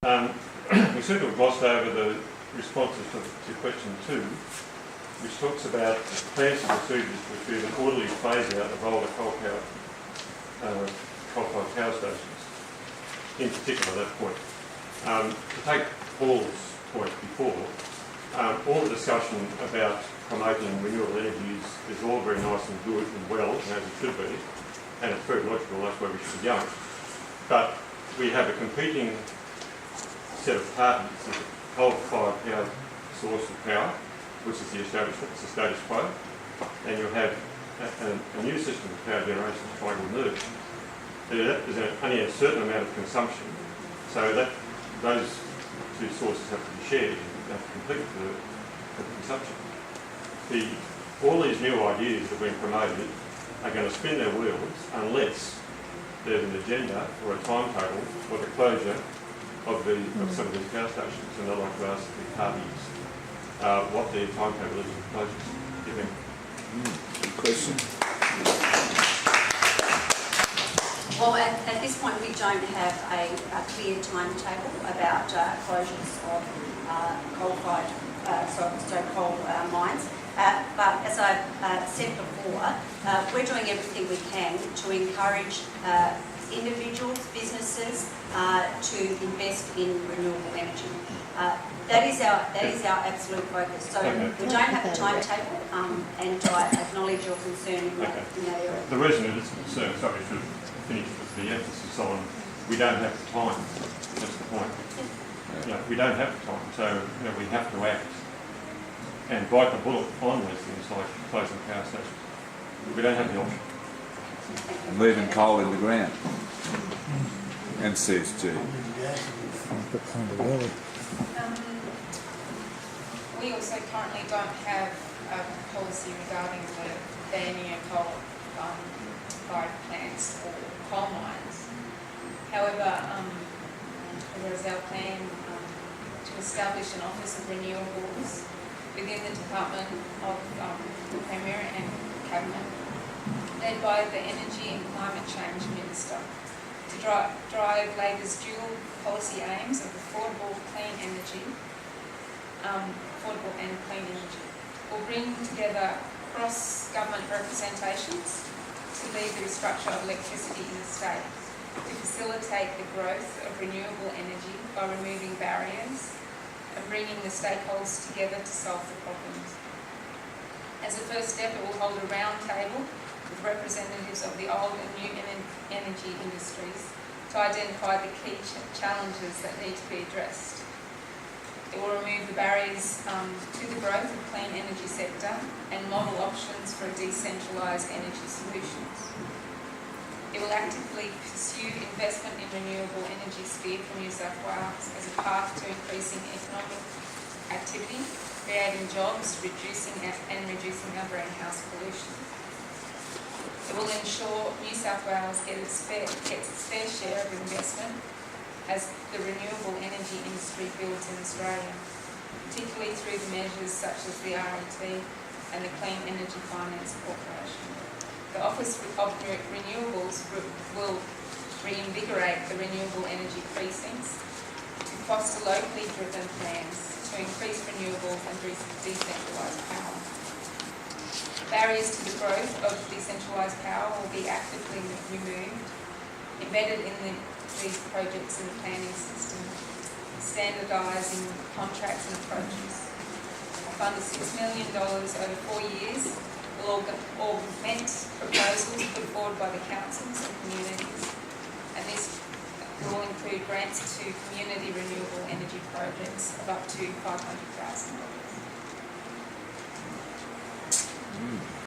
We seem to have glossed over the responses to question 2, which talks about plans and procedures to achieve an orderly phase out of older coal-fired power stations. In particular, that point. To take Paul's point before, all the discussion about promoting renewable energies is all very nice and good and well, as it should be, and it's very logical, that's where we should be going. But we have a competing set of parties, a coal-fired power source of power, which is the establishment, it's the status quo, and you have a new system of power generation trying to emerge. There's only a certain amount of consumption, so that those two sources have to be shared and have to compete for the consumption. All these new ideas that are being promoted are going to spin their wheels unless there's an agenda or a timetable for the closure of some of these power stations. And I'd like to ask the parties what their timetable is for closures, if any. Good question. Well, at this point we don't have a clear timetable about closures of coal-fired, coal mines. But as I've said before, we're doing everything we can to encourage individuals, businesses to invest in renewable energy. That is our absolute focus. So we don't have a timetable, and I acknowledge your concern in that area. The reason it is concerned, sorry, should finish with the emphasis on we don't have the time. That's the point. We don't have the time, so we have to act and bite the bullet on these things like closing power stations. We don't have the option. And leaving coal in the ground. And CSG. We also currently don't have a policy regarding the banning of coal-fired plants or coal mines. However, there is our plan to establish an Office of Renewables within the Department of the Premier and Cabinet, led by the Energy and Climate Change Minister, to drive Labor's dual policy aims of affordable and clean energy. We'll bring together cross-government representations to lead the restructure of electricity in the state, to facilitate the growth of renewable energy by removing barriers and bringing the stakeholders together to solve the problems. As a first step, it will hold a round table with representatives of the old and new energy industries to identify the key challenges that need to be addressed. It will remove the barriers to the growth of the clean energy sector and model options for decentralised energy solutions. It will actively pursue investment in renewable energy sphere from New South Wales as a path to increasing economic activity, creating jobs, reducing our greenhouse pollution. It will ensure New South Wales gets its fair share of investment as the renewable energy industry builds in Australia, particularly through the measures such as the RET and the Clean Energy Finance Corporation. The Office of Renewables will reinvigorate the renewable energy precincts to foster locally driven plans to increase renewables and decentralised power. Barriers to the growth of decentralised power will be actively removed, embedded in these projects in the planning system, standardising contracts and approaches. A fund of $6 million over 4 years will augment proposals put forward by the councils and communities, and this will include grants to community renewable energy projects of up to $500,000.